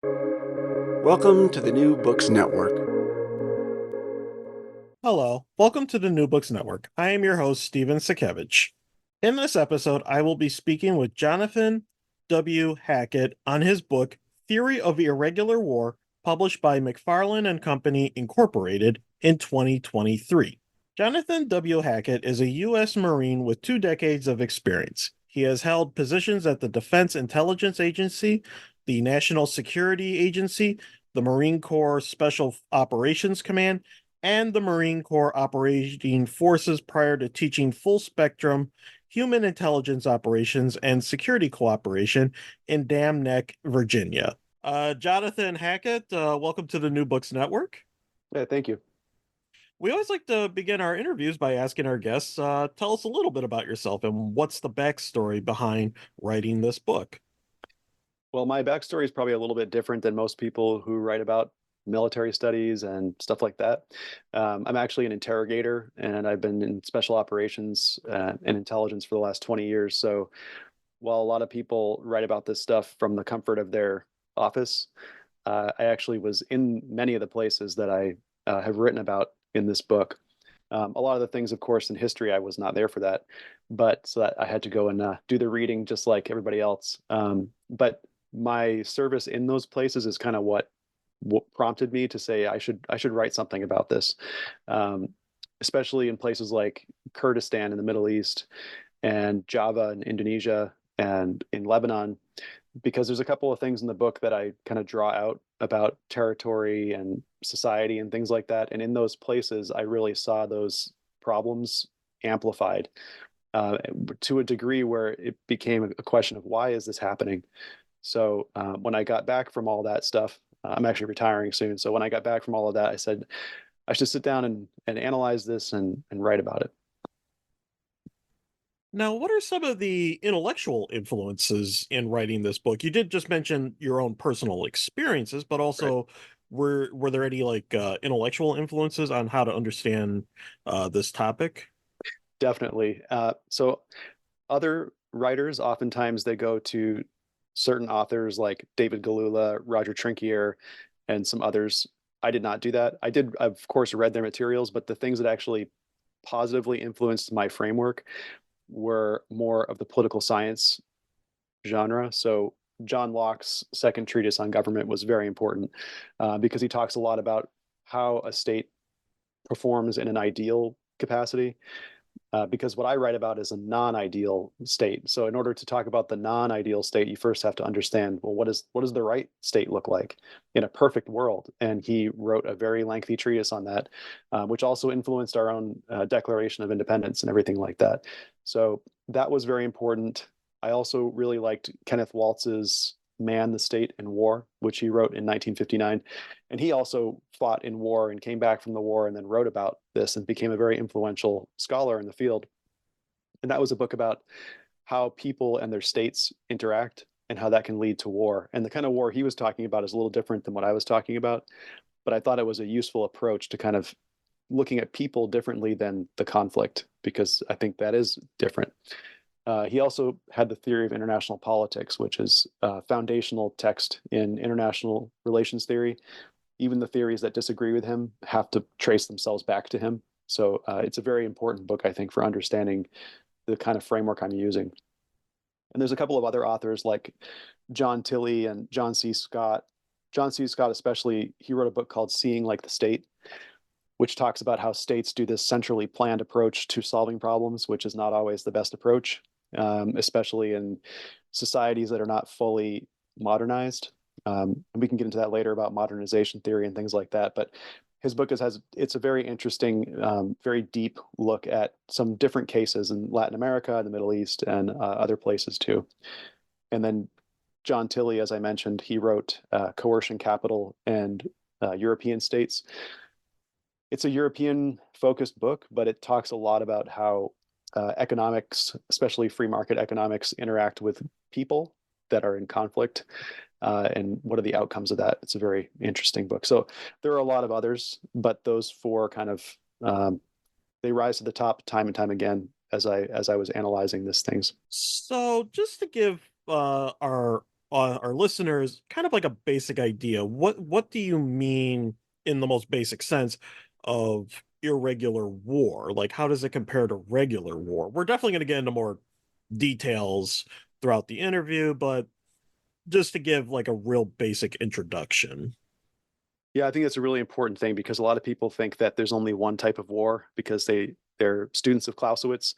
Welcome to the New Books Network. Hello, welcome to the New Books Network. I am your host, Steven Sakevich. In this episode, I will be speaking with Jonathan W. Hackett on his book, Theory of Irregular War, published by McFarland and Company, Incorporated, in 2023. Jonathan W. Hackett is a U.S. Marine with 2 decades of experience. He has held positions at the Defense Intelligence Agency, the National Security Agency, the Marine Corps Special Operations Command, and the Marine Corps Operating Forces prior to teaching full spectrum human intelligence operations and security cooperation in Dam Neck, Virginia. Jonathan Hackett, welcome to the New Books Network. Yeah, thank you. We always like to begin our interviews by asking our guests, tell us a little bit about yourself and what's the backstory behind writing this book. Well, my backstory is probably a little bit different than most people who write about military studies and stuff like that. I'm actually an interrogator, and I've been in special operations and intelligence for the last 20 years. So while a lot of people write about this stuff from the comfort of their office, I actually was in many of the places that I have written about in this book. A lot of the things, of course, in history, I was not there for that, but so that I had to go and do the reading just like everybody else. But my service in those places is kind of what prompted me to say I should write something about this, um, especially in places like Kurdistan in the Middle East and Java in Indonesia and in Lebanon, because there's a couple of things in the book that I kind of draw out about territory and society and things like that. And in those places, I really saw those problems amplified to a degree where it became a question of why is this happening? So when I got back from all that stuff, I'm actually retiring soon. So when I got back from all of that, I said I should sit down and analyze this and write about it. Now, what are some of the intellectual influences in writing this book? You did just mention your own personal experiences, but Right. also were there any intellectual influences on how to understand this topic? Definitely. So other writers, oftentimes they go to certain authors like David Galula, Roger Trinquier, and some others. I did not do that. I did, of course, read their materials, but the things that actually positively influenced my framework were more of the political science genre. So John Locke's second treatise on government was very important because he talks a lot about how a state performs in an ideal capacity, because what I write about is a non-ideal state. So in order to talk about the non-ideal state, you first have to understand, well, what does the right state look like in a perfect world? And he wrote a very lengthy treatise on that, which also influenced our own Declaration of Independence and everything like that. So that was very important. I also really liked Kenneth Waltz's Man, the State, and War, which he wrote in 1959. And he also fought in war and came back from the war and then wrote about this and became a very influential scholar in the field. And that was a book about how people and their states interact and how that can lead to war. And the kind of war he was talking about is a little different than what I was talking about. But I thought it was a useful approach to kind of looking at people differently than the conflict, because I think that is different. He also had the theory of international politics, which is a foundational text in international relations theory. Even the theories that disagree with him have to trace themselves back to him. So it's a very important book, I think, for understanding the kind of framework I'm using. And there's a couple of other authors like John Tilley and John C. Scott. John C. Scott, especially, he wrote a book called Seeing Like the State, which talks about how states do this centrally planned approach to solving problems, which is not always the best approach, especially in societies that are not fully modernized. And we can get into that later about modernization theory and things like that. But his book has it's a very interesting, very deep look at some different cases in Latin America, the Middle East, and other places too. And then John Tilley, as I mentioned, he wrote Coercion Capital and European States. It's a European focused book, but it talks a lot about how economics, especially free market economics, interact with people that are in conflict, and what are the outcomes of that. It's a very interesting book. So there are a lot of others, but those four kind of they rise to the top time and time again as I was analyzing these things. So, just to give our our listeners kind of like a basic idea. What do you mean in the most basic sense of irregular war? Like, how does it compare to regular war? We're definitely going to get into more details throughout the interview, but just to give like a real basic introduction. Yeah, I think that's a really important thing because a lot of people think that there's only one type of war because they're students of Clausewitz,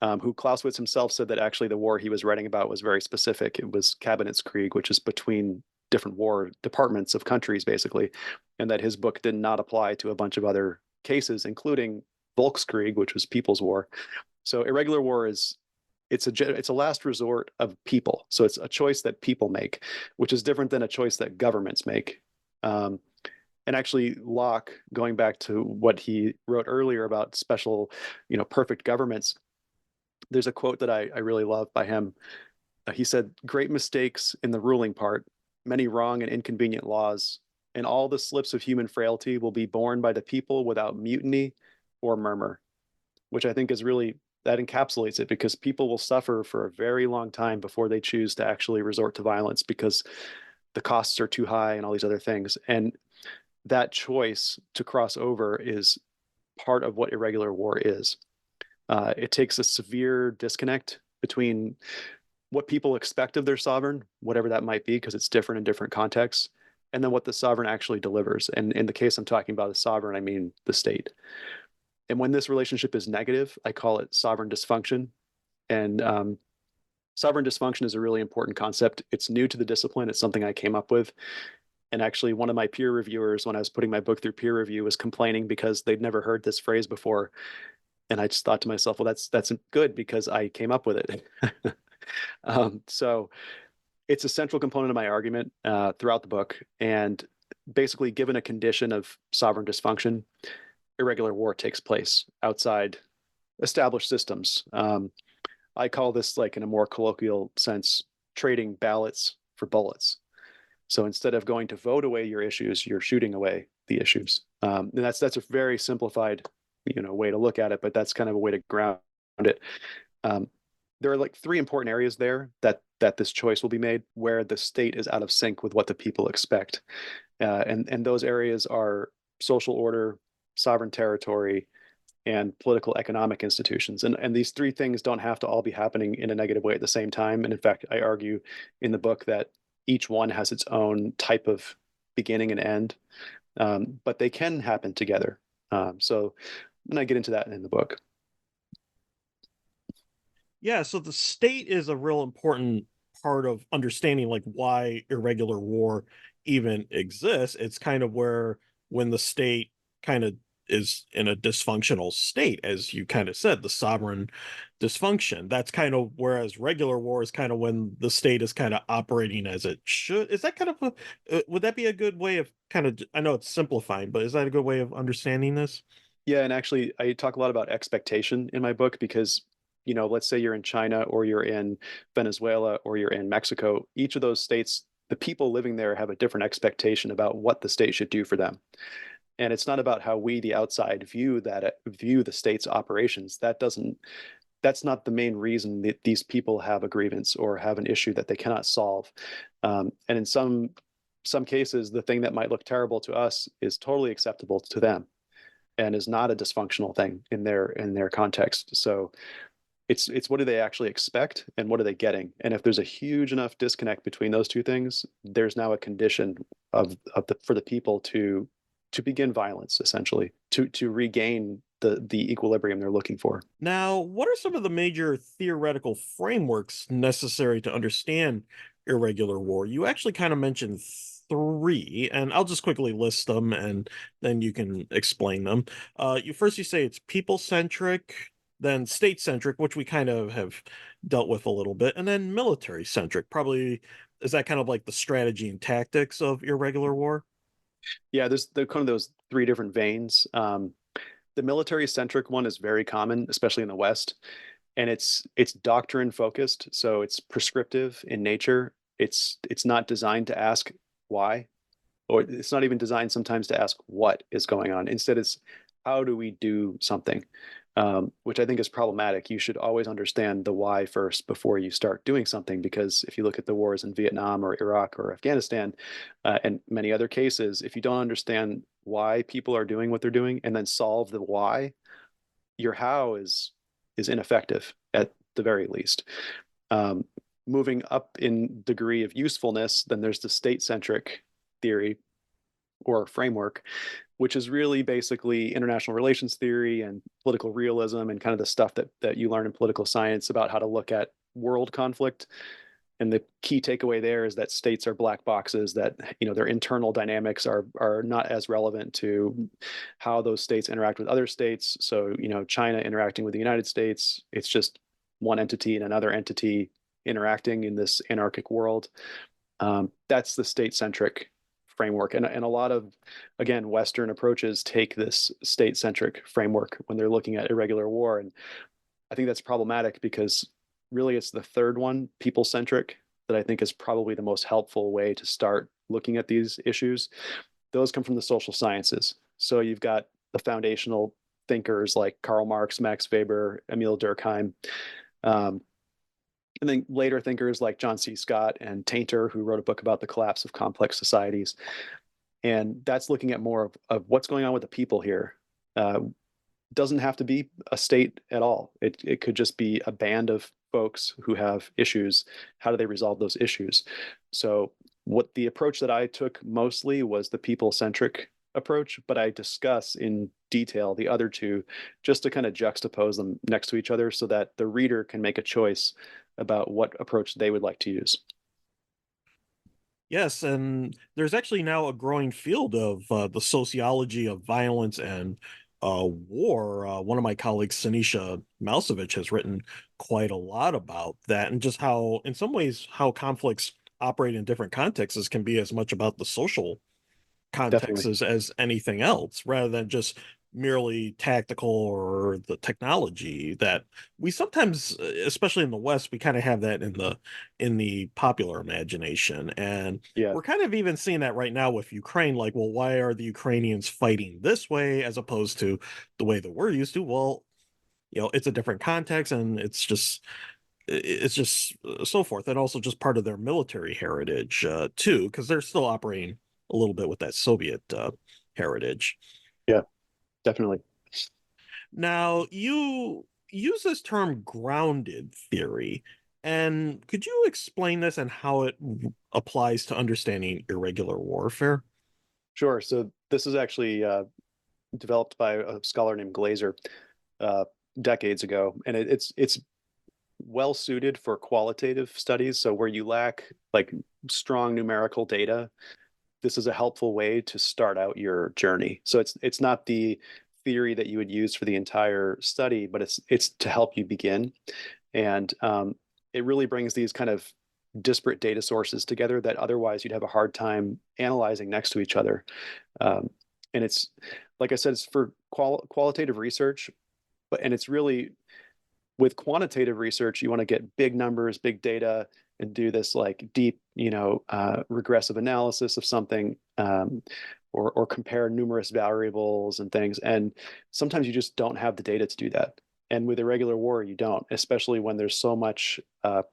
who Clausewitz himself said that actually the war he was writing about was very specific. It was Kabinettskrieg, which is between different war departments of countries, basically, and that his book did not apply to a bunch of other cases, including Volkskrieg, which was People's War. So irregular war is it's a last resort of people. So it's a choice that people make, which is different than a choice that governments make. Um, and actually, Locke, going back to what he wrote earlier about special, perfect governments, there's a quote that I really love by him. He said, "Great mistakes in the ruling part, many wrong and inconvenient laws, and all the slips of human frailty will be borne by the people without mutiny or murmur," which I think is really, that encapsulates it, because people will suffer for a very long time before they choose to actually resort to violence because the costs are too high and all these other things. And that choice to cross over is part of what irregular war is. It takes a severe disconnect between what people expect of their sovereign, whatever that might be, because it's different in different contexts, and then what the sovereign actually delivers. And in the case I'm talking about, the sovereign, I mean the state. And when this relationship is negative, I call it sovereign dysfunction. And sovereign dysfunction is a really important concept. It's new to the discipline. It's something I came up with. And actually, one of my peer reviewers, when I was putting my book through peer review, was complaining because they'd never heard this phrase before. And I just thought to myself, well, that's good because I came up with it. So it's a central component of my argument throughout the book. And basically, given a condition of sovereign dysfunction, irregular war takes place outside established systems. I call this, like in a more colloquial sense, trading ballots for bullets. So instead of going to vote away your issues, you're shooting away the issues. And that's a very simplified, way to look at it, but that's kind of a way to ground it. Um, there are like three important areas there that this choice will be made, where the state is out of sync with what the people expect, and those areas are social order, sovereign territory, and political economic institutions. And these three things don't have to all be happening in a negative way at the same time. And in fact, I argue in the book that each one has its own type of beginning and end, but they can happen together. So and I get into that in the book. Yeah, so the state is a real important part of understanding like why irregular war even exists. It's kind of where when the state kind of is in a dysfunctional state, as you kind of said, the sovereign dysfunction. That's kind of whereas regular war is kind of when the state is kind of operating as it should. Is that kind of would that be a good way of kind of, I know it's simplifying, but is that a good way of understanding this? Yeah, and actually, I talk a lot about expectation in my book because, let's say you're in China or you're in Venezuela or you're in Mexico. Each of those states, the people living there have a different expectation about what the state should do for them. And it's not about how we, the outside, view the state's operations. That's not the main reason that these people have a grievance or have an issue that they cannot solve. And in some cases, the thing that might look terrible to us is totally acceptable to them and is not a dysfunctional thing in their context. So it's what do they actually expect and what are they getting? And if there's a huge enough disconnect between those two things, there's now a condition for the people to begin violence, essentially, to regain the equilibrium they're looking for. Now, what are some of the major theoretical frameworks necessary to understand irregular war? You actually kind of mentioned three, and I'll just quickly list them and then you can explain them. You say it's people centric, then state centric, which we kind of have dealt with a little bit, and then military centric. Probably is that kind of like the strategy and tactics of irregular war? Yeah, there's kind of those three different veins. The military centric one is very common, especially in the West, and it's doctrine focused, so it's prescriptive in nature. It's not designed to ask why, or it's not even designed sometimes to ask what is going on. Instead, it's how do we do something. which I think is problematic. You should always understand the why first before you start doing something, because if you look at the wars in Vietnam or Iraq or Afghanistan, and many other cases, if you don't understand why people are doing what they're doing and then solve the why, your how is ineffective at the very least. Um, Moving up in degree of usefulness, then there's the state-centric theory or framework, which is really basically international relations theory and political realism and kind of the stuff that you learn in political science about how to look at world conflict. And the key takeaway there is that states are black boxes, that their internal dynamics are not as relevant to how those states interact with other states. So China interacting with the United States, it's just one entity and another entity interacting in this anarchic world. That's the state-centric framework. And a lot of, again, Western approaches take this state-centric framework when they're looking at irregular war. And I think that's problematic because really it's the third one, people-centric, that I think is probably the most helpful way to start looking at these issues. Those come from the social sciences. So you've got the foundational thinkers like Karl Marx, Max Weber, Emil Durkheim, and then later thinkers like John C. Scott and Tainter, who wrote a book about the collapse of complex societies. And that's looking at more of what's going on with the people here. Doesn't have to be a state at all. It could just be a band of folks who have issues. How do they resolve those issues? So what the approach that I took mostly was the people-centric approach, but I discuss in detail the other two just to kind of juxtapose them next to each other so that the reader can make a choice about what approach they would like to use. Yes, and there's actually now a growing field of the sociology of violence and war. One of my colleagues, Sinisha Malsevich, has written quite a lot about that, and just how, in some ways, how conflicts operate in different contexts can be as much about the social contexts Definitely. as anything else, rather than just merely tactical or the technology that we sometimes, especially in the West, we kind of have that in the popular imagination. And Yeah. we're kind of even seeing that right now with Ukraine. Like, well, why are the Ukrainians fighting this way as opposed to the way that we're used to? Well, it's a different context, and it's just so forth, and also just part of their military heritage too, because they're still operating a little bit with that Soviet heritage. Yeah, definitely. Now, you use this term grounded theory, and could you explain this and how it applies to understanding irregular warfare? Sure. So this is actually developed by a scholar named Glaser uh, decades ago, and it's well suited for qualitative studies. So where you lack like strong numerical data, this is a helpful way to start out your journey. So it's not the theory that you would use for the entire study, but it's to help you begin. And it really brings these kind of disparate data sources together that otherwise you'd have a hard time analyzing next to each other. Um, and it's, like I said, it's for qualitative research, but and it's really with quantitative research, you want to get big numbers, big data, and do this like deep, regressive analysis of something, or compare numerous variables and things. And sometimes you just don't have the data to do that. And with irregular war, you don't, especially when there's so much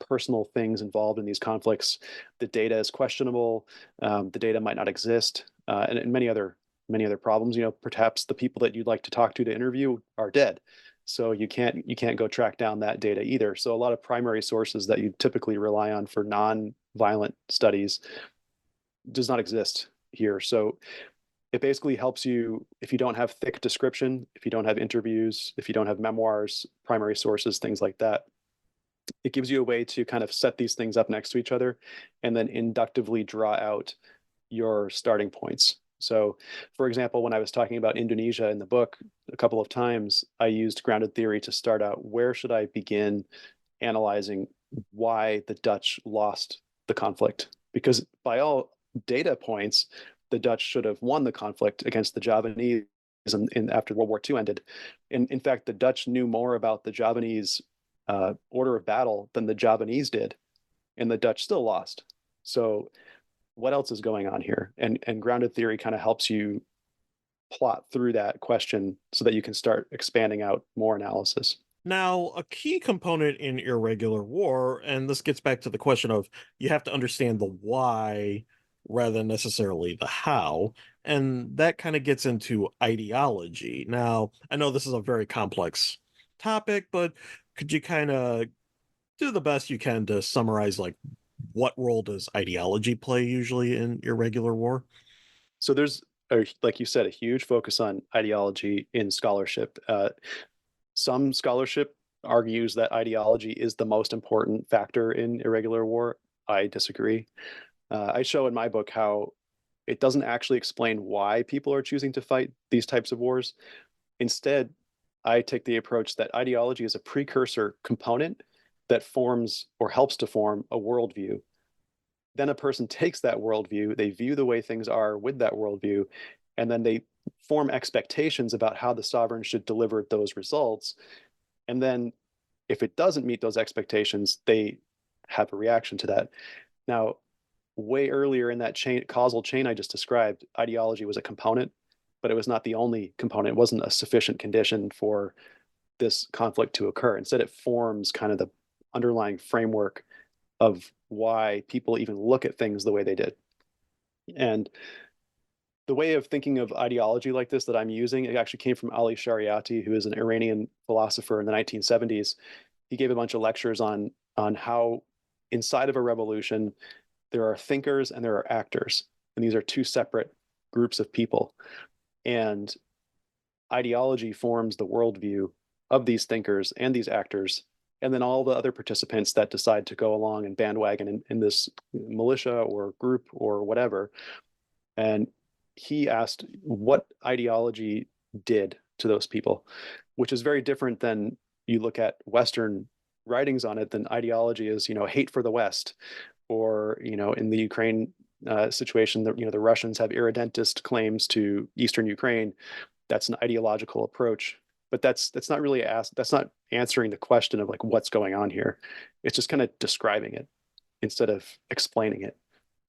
personal things involved in these conflicts. The data is questionable. The data might not exist, and many other problems. Perhaps the people that you'd like to talk to interview are dead, so you can't go track down that data either. So a lot of primary sources that you typically rely on for non-violent studies does not exist here. So it basically helps you if you don't have thick description, if you don't have interviews, if you don't have memoirs, primary sources, things like that. It gives you a way to kind of set these things up next to each other and then inductively draw out your starting points. So, for example, when I was talking about Indonesia in the book a couple of times, I used grounded theory to start out where should I begin analyzing why the Dutch lost the conflict? Because by all data points, the Dutch should have won the conflict against the Javanese after World War II ended. In fact, the Dutch knew more about the Javanese order of battle than the Javanese did, and the Dutch still lost. So what else is going on here? And grounded theory kind of helps you plot through that question so that you can start expanding out more analysis. Now, a key component in irregular war, and this gets back to the question of you have to understand the why rather than necessarily the how, and that kind of gets into ideology. Now, I know this is a very complex topic, but could you kind of do the best you can to summarize like what role does ideology play usually in irregular war? So there's, like you said, a huge focus on ideology in scholarship. Some scholarship argues that ideology is the most important factor in irregular war. I disagree. I show in my book how it doesn't actually explain why people are choosing to fight these types of wars. Instead, I take the approach that ideology is a precursor component that forms or helps to form a worldview. Then a person takes that worldview, they view the way things are with that worldview, and then they form expectations about how the sovereign should deliver those results. And then if it doesn't meet those expectations, they have a reaction to that. Now, way earlier in that chain, causal chain I just described, ideology was a component, but it was not the only component. It wasn't a sufficient condition for this conflict to occur. Instead, it forms kind of the underlying framework of why people even look at things the way they did. And the way of thinking of ideology like this that I'm using, it actually came from Ali Shariati, who is an Iranian philosopher in the 1970s. He gave a bunch of lectures on how inside of a revolution, there are thinkers and there are actors. And these are two separate groups of people. And ideology forms the worldview of these thinkers and these actors, and then all the other participants that decide to go along and bandwagon in this militia or group or whatever. And he asked what ideology did to those people, which is very different than you look at Western writings on it. Then ideology is, hate for the West, or in the Ukraine situation, the Russians have irredentist claims to Eastern Ukraine. That's an ideological approach, but that's not really that's not answering the question of like what's going on here. It's just kind of describing it instead of explaining it.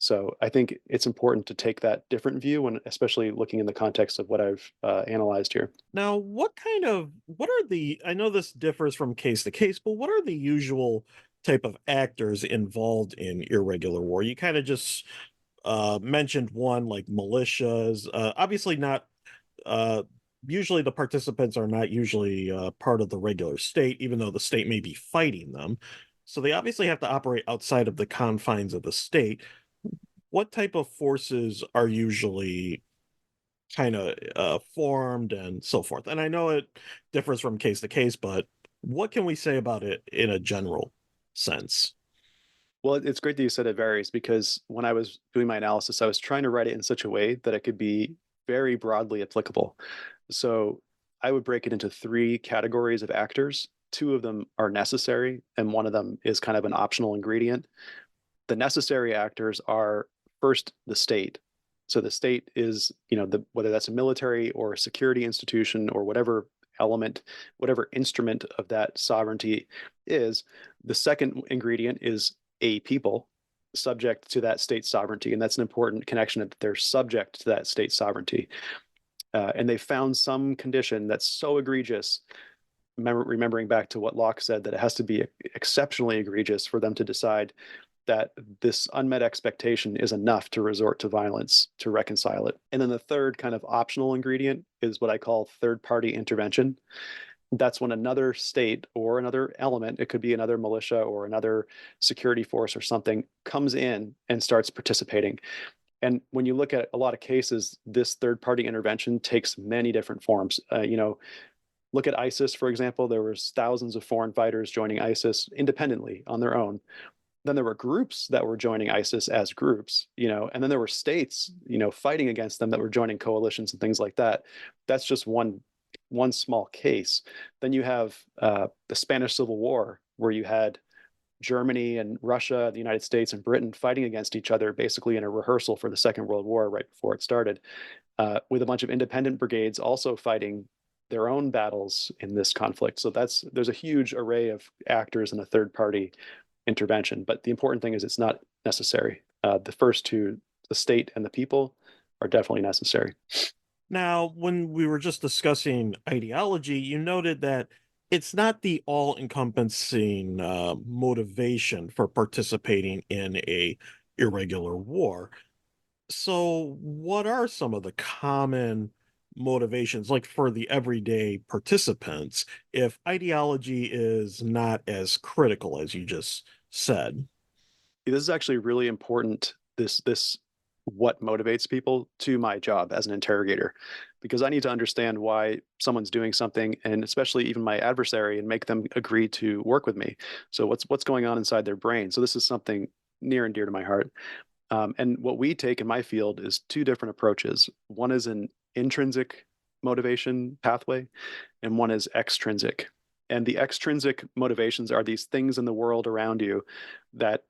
So I think it's important to take that different view when, especially looking in the context of what I've analyzed here. Now, what are the, I know this differs from case to case, but what are the usual type of actors involved in irregular war? You kind of just mentioned one, like militias. Obviously not, uh, usually the participants are not usually part of the regular state, even though the state may be fighting them. So they obviously have to operate outside of the confines of the state. What type of forces are usually kind of formed and so forth? And I know it differs from case to case, but what can we say about it in a general sense? Well, it's great that you said it varies, because when I was doing my analysis, I was trying to write it in such a way that it could be very broadly applicable. So I would break it into three categories of actors. Two of them are necessary, and one of them is kind of an optional ingredient. The necessary actors are first the state. So the state is, whether that's a military or a security institution or whatever element, whatever instrument of that sovereignty is. The second ingredient is a people subject to that state sovereignty. And that's an important connection, that they're subject to that state sovereignty. And they found some condition that's so egregious, remembering back to what Locke said, that it has to be exceptionally egregious for them to decide that this unmet expectation is enough to resort to violence to reconcile it. And then the third kind of optional ingredient is what I call third party intervention. That's when another state or another element, it could be another militia or another security force or something, comes in and starts participating. And when you look at a lot of cases, this third party intervention takes many different forms. Look at ISIS, for example. There was thousands of foreign fighters joining ISIS independently on their own. Then there were groups that were joining ISIS as groups, and then there were states, fighting against them, that were joining coalitions and things like that. That's just one small case. Then you have the Spanish Civil War, where you had Germany and Russia, the United States and Britain fighting against each other, basically in a rehearsal for the Second World War right before it started, with a bunch of independent brigades also fighting their own battles in this conflict. So there's a huge array of actors in a third party intervention. But the important thing is it's not necessary. The first two, the state and the people, are definitely necessary. Now, when we were just discussing ideology, you noted that it's not the all-encompassing motivation for participating in a irregular war. So, what are some of the common motivations, like for the everyday participants, if ideology is not as critical as you just said? This is actually really important. This what motivates people to my job as an interrogator, because I need to understand why someone's doing something, and especially even my adversary, and make them agree to work with me. So what's going on inside their brain? So this is something near and dear to my heart. And what we take in my field is two different approaches. One is an intrinsic motivation pathway, and one is extrinsic. And the extrinsic motivations are these things in the world around you that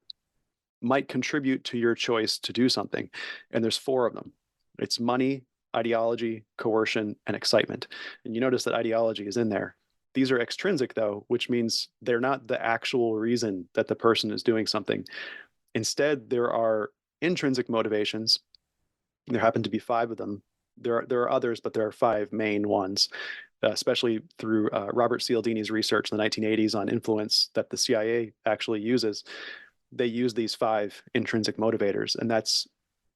might contribute to your choice to do something. And there's four of them. It's money, ideology, coercion, and excitement. And you notice that ideology is in there. These are extrinsic, though, which means they're not the actual reason that the person is doing something. Instead, there are intrinsic motivations. There happen to be five of them. There are others, but there are five main ones, especially through Robert Cialdini's research in the 1980s on influence that the CIA actually uses. They use these five intrinsic motivators, and that's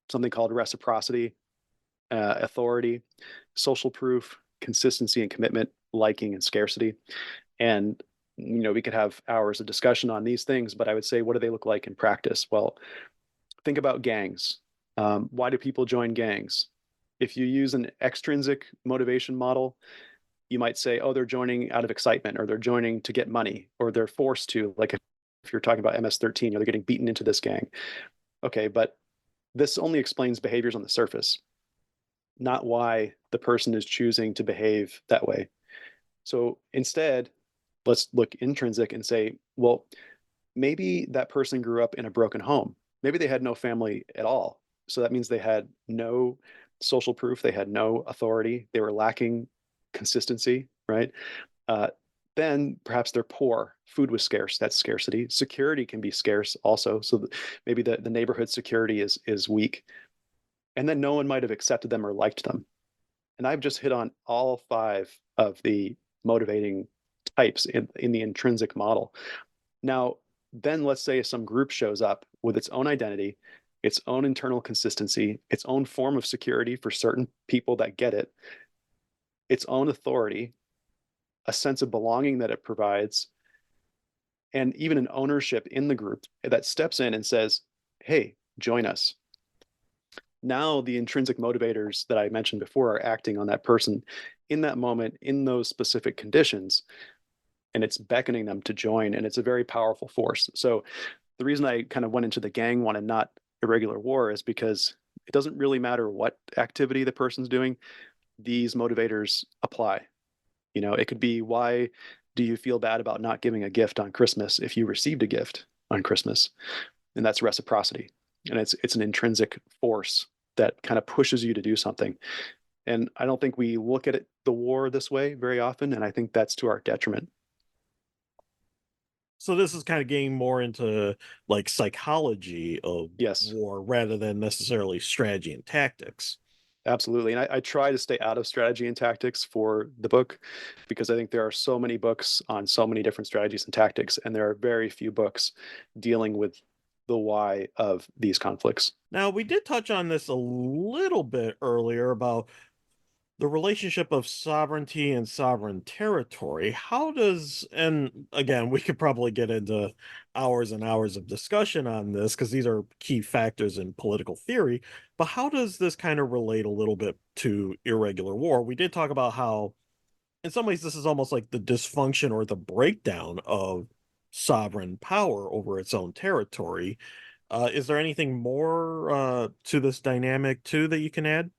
something called reciprocity, authority, social proof, consistency and commitment, liking and scarcity. And we could have hours of discussion on these things, but I would say, what do they look like in practice? Well, think about gangs. Why do people join gangs? If you use an extrinsic motivation model, you might say, oh, they're joining out of excitement, or they're joining to get money, or they're forced to, like if you're talking about MS-13, they're getting beaten into this gang. Okay, but this only explains behaviors on the surface, not why the person is choosing to behave that way. So instead, let's look intrinsic and say, well, maybe that person grew up in a broken home. Maybe they had no family at all. So that means they had no social proof, they had no authority, they were lacking consistency, right? Uh, then perhaps they're poor. Food was scarce. That's scarcity. Security can be scarce also. So maybe the neighborhood security is weak. And then no one might have accepted them or liked them. And I've just hit on all five of the motivating types in the intrinsic model. Now, then let's say some group shows up with its own identity, its own internal consistency, its own form of security for certain people that get it, its own authority, a sense of belonging that it provides, and even an ownership in the group that steps in and says, hey, join us. Now the intrinsic motivators that I mentioned before are acting on that person in that moment, in those specific conditions, and it's beckoning them to join, and it's a very powerful force. So the reason I kind of went into the gang one and not irregular war is because it doesn't really matter what activity the person's doing, these motivators apply. It could be, why do you feel bad about not giving a gift on Christmas if you received a gift on Christmas? And that's reciprocity. And it's an intrinsic force that kind of pushes you to do something. And I don't think we look at the war this way very often, and I think that's to our detriment. So this is kind of getting more into like psychology of Yes, war rather than necessarily strategy and tactics. absolutely. And I try to stay out of strategy and tactics for the book, because I think there are so many books on so many different strategies and tactics, and there are very few books dealing with the why of these conflicts. Now, we did touch on this a little bit earlier about the relationship of sovereignty and sovereign territory. How does, and again, we could probably get into hours and hours of discussion on this because these are key factors in political theory, but how does this kind of relate a little bit to irregular war? We did talk about how, in some ways, this is almost like the dysfunction or the breakdown of sovereign power over its own territory. Is there anything more to this dynamic too that you can add?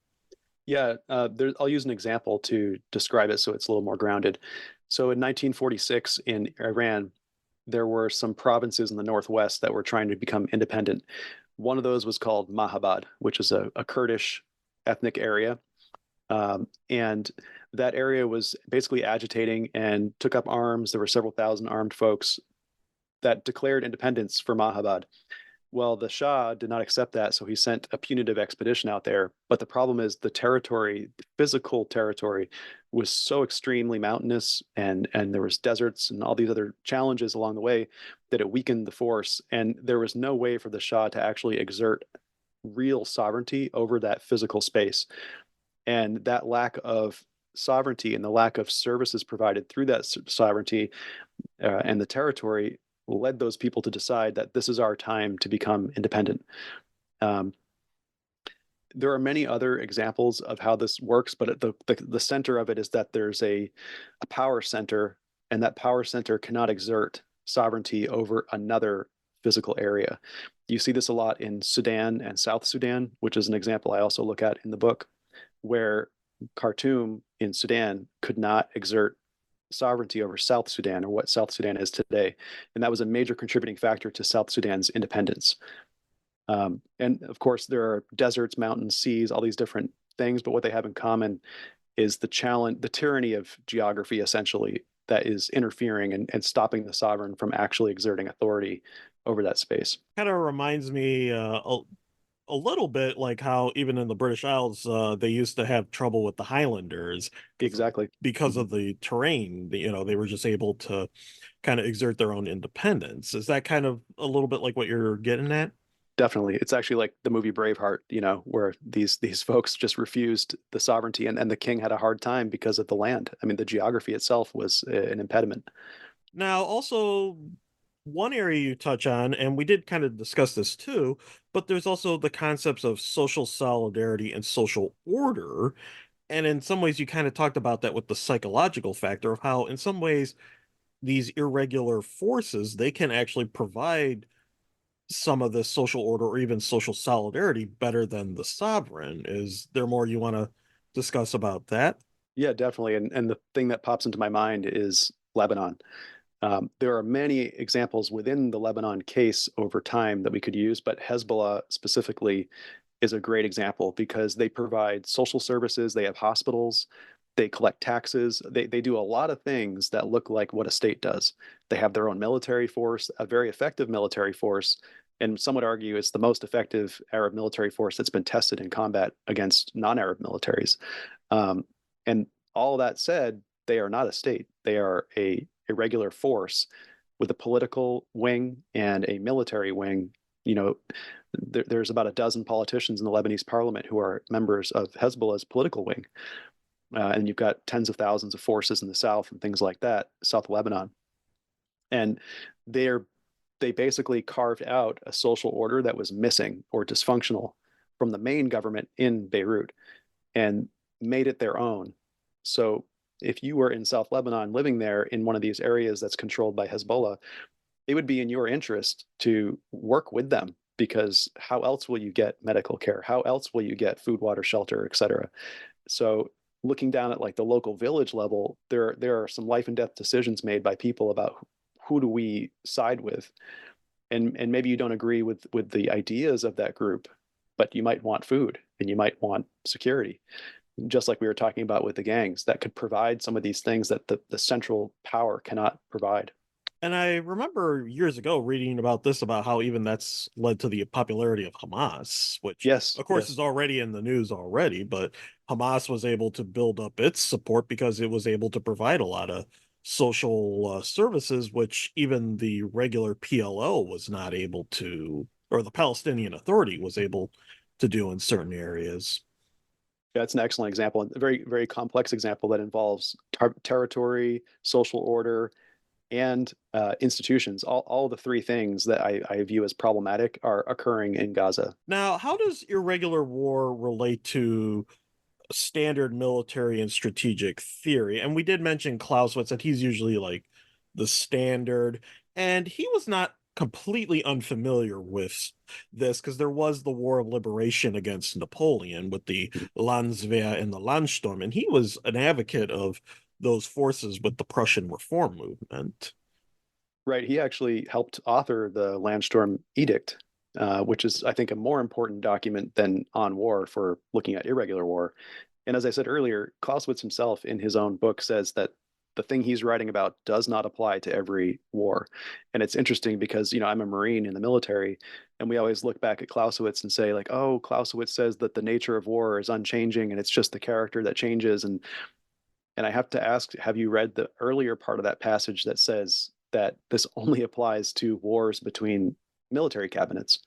Yeah, I'll use an example to describe it so it's a little more grounded. So in 1946 in Iran, there were some provinces in the northwest that were trying to become independent. One of those was called Mahabad, which is a Kurdish ethnic area. And that area was basically agitating and took up arms. There were several thousand armed folks that declared independence for Mahabad. Well, the Shah did not accept that, so he sent a punitive expedition out there. But the problem is the territory, the physical territory, was so extremely mountainous, and there was deserts and all these other challenges along the way that it weakened the force. And there was no way for the Shah to actually exert real sovereignty over that physical space. And that lack of sovereignty and the lack of services provided through that sovereignty and the territory led those people to decide that this is our time to become independent. Um, there are many other examples of how this works, but at the center of it is that there's a power center, and that power center cannot exert sovereignty over another physical area. You see this a lot in Sudan and South Sudan, which is an example I also look at in the book, where Khartoum in Sudan could not exert sovereignty over South Sudan, or what South Sudan is today. And that was a major contributing factor to South Sudan's independence. And of course, there are deserts, mountains, seas, all these different things, but what they have in common is the challenge, the tyranny of geography, essentially, that is interfering and stopping the sovereign from actually exerting authority over that space. Kind of reminds me a little bit like how even in the British Isles they used to have trouble with the Highlanders Exactly. because Mhm. of the terrain. They were just able to kind of exert their own independence. Is that kind of a little bit like what you're getting at? Definitely. It's actually like the movie Braveheart, where these folks just refused the sovereignty, and the king had a hard time because of the land. I mean, the geography itself was an impediment. Now, also, one area you touch on, and we did kind of discuss this too, but there's also the concepts of social solidarity and social order. And in some ways, you kind of talked about that with the psychological factor of how, in some ways, these irregular forces, they can actually provide some of this social order or even social solidarity better than the sovereign. Is there more you want to discuss about that? Yeah, definitely. And the thing that pops into my mind is Lebanon. There are many examples within the Lebanon case over time that we could use, but Hezbollah specifically is a great example because they provide social services, they have hospitals, they collect taxes, they do a lot of things that look like what a state does. They have their own military force, a very effective military force, and some would argue it's the most effective Arab military force that's been tested in combat against non-Arab militaries. Um, and all that said, they are not a state. They are a irregular force with a political wing and a military wing. You know, there's about a dozen politicians in the Lebanese parliament who are members of Hezbollah's political wing. And you've got tens of thousands of forces in the south and things like that, South Lebanon. And they're they basically carved out a social order that was missing or dysfunctional from the main government in Beirut and made it their own. So if you were in South Lebanon living there in one of these areas that's controlled by Hezbollah, it would be in your interest to work with them, because how else will you get medical care? How else will you get food, water, shelter, et cetera? So looking down at like the local village level, there are some life and death decisions made by people about who do we side with, and maybe you don't agree with the ideas of that group, but you might want food and you might want security, just like we were talking about with the gangs that could provide some of these things that the central power cannot provide. And I remember years ago reading about this, about how even that's led to the popularity of Hamas, which Yes, of course is yes. already in the news already, but Hamas was able to build up its support because it was able to provide a lot of social services, which even the regular PLO was not able to, or the Palestinian Authority was able to do in certain areas. That's an excellent example, a very, very complex example that involves territory, social order, and institutions. All the three things that I view as problematic are occurring in Gaza. Now, how does irregular war relate to standard military and strategic theory? And we did mention Clausewitz, and he's usually like the standard, and he was not completely unfamiliar with this because there was the War of Liberation against Napoleon with the Landswehr and the Landsturm, and he was an advocate of those forces with the Prussian reform movement. Right. He actually helped author the Landsturm Edict, which is, I think, a more important document than On War for looking at irregular war. And as I said earlier, Clausewitz himself in his own book says that the thing he's writing about does not apply to every war. And it's interesting because, I'm a Marine in the military, and we always look back at Clausewitz and say, like, oh, Clausewitz says that the nature of war is unchanging and it's just the character that changes. And I have to ask, have you read the earlier part of that passage that says that this only applies to wars between military cabinets?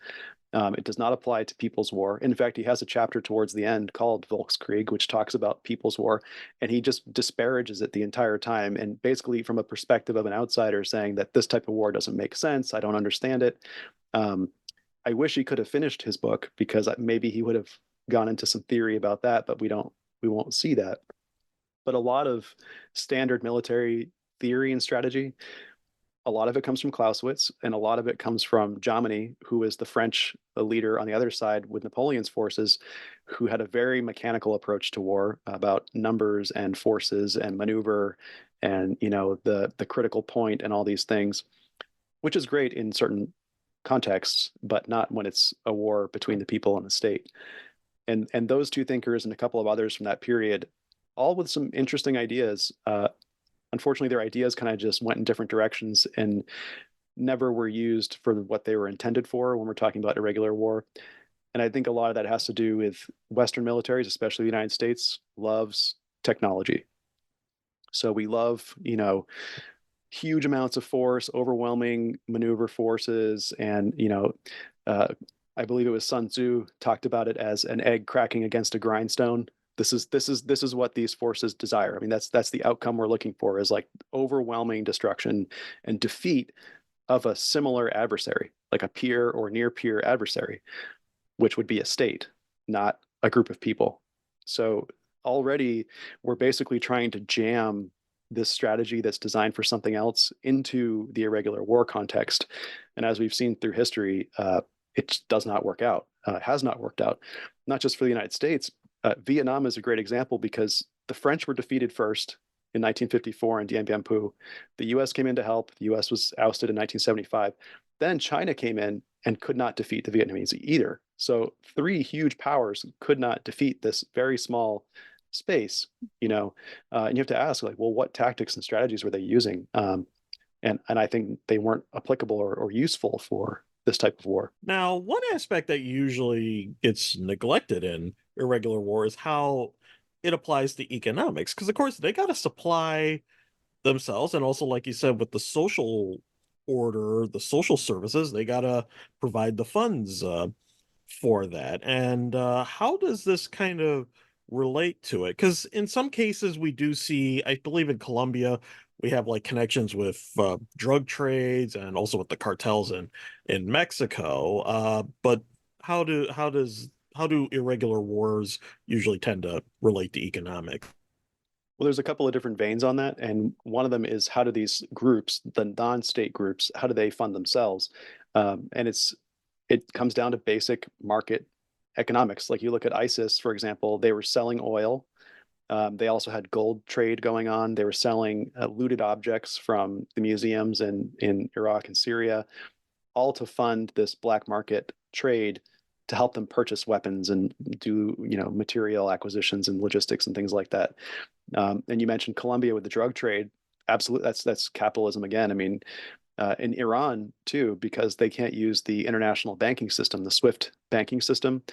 It does not apply to People's War. In fact, he has a chapter towards the end called Volkskrieg, which talks about People's War, and he just disparages it the entire time. And basically, from a perspective of an outsider, saying that this type of war doesn't make sense. I don't understand it. Um, I wish he could have finished his book because maybe he would have gone into some theory about that, but we won't see that. But a lot of standard military theory and strategy, a lot of it comes from Clausewitz, and a lot of it comes from Jomini, who is the French leader on the other side with Napoleon's forces, who had a very mechanical approach to war about numbers and forces and maneuver and the critical point and all these things, which is great in certain contexts, but not when it's a war between the people and the state. And those two thinkers and a couple of others from that period, all with some interesting ideas. Unfortunately, their ideas kind of just went in different directions and never were used for what they were intended for when we're talking about irregular war. And I think a lot of that has to do with Western militaries, especially the United States, loves technology. So we love, huge amounts of force, overwhelming maneuver forces, and uh, I believe it was Sun Tzu talked about it as an egg cracking against a grindstone. This is what these forces desire. I mean, that's the outcome we're looking for, is like overwhelming destruction and defeat of a similar adversary, like a peer or near peer adversary, which would be a state, not a group of people. So already we're basically trying to jam this strategy that's designed for something else into the irregular war context. And as we've seen through history, it does not work out. Has not worked out, not just for the United States. Vietnam is a great example because the French were defeated first in 1954 in Dien Bien Phu. The U.S. came in to help. The U.S. was ousted in 1975. Then China came in and could not defeat the Vietnamese either. So three huge powers could not defeat this very small space, and you have to ask, like, well, what tactics and strategies were they using? And I think they weren't applicable or useful for this type of war. Now, one aspect that usually gets neglected in irregular war is how it applies to economics. Because, of course, they got to supply themselves. And also, like you said, with the social order, the social services, they got to provide the funds for that. And how does this kind of relate to it? Because in some cases, we do see, I believe in Colombia, we have like connections with drug trades and also with the cartels in Mexico. But how do irregular wars usually tend to relate to economic? Well, there's a couple of different veins on that, and one of them is how do these groups, the non-state groups, how do they fund themselves? And it comes down to basic market economics. Like you look at ISIS, for example, they were selling oil. They also had gold trade going on. They were selling looted objects from the museums in Iraq and Syria, all to fund this black market trade to help them purchase weapons and do material acquisitions and logistics and things like that. And you mentioned Colombia with the drug trade. Absolutely, that's capitalism again. I mean, in Iran too, because they can't use the international banking system, the SWIFT banking system.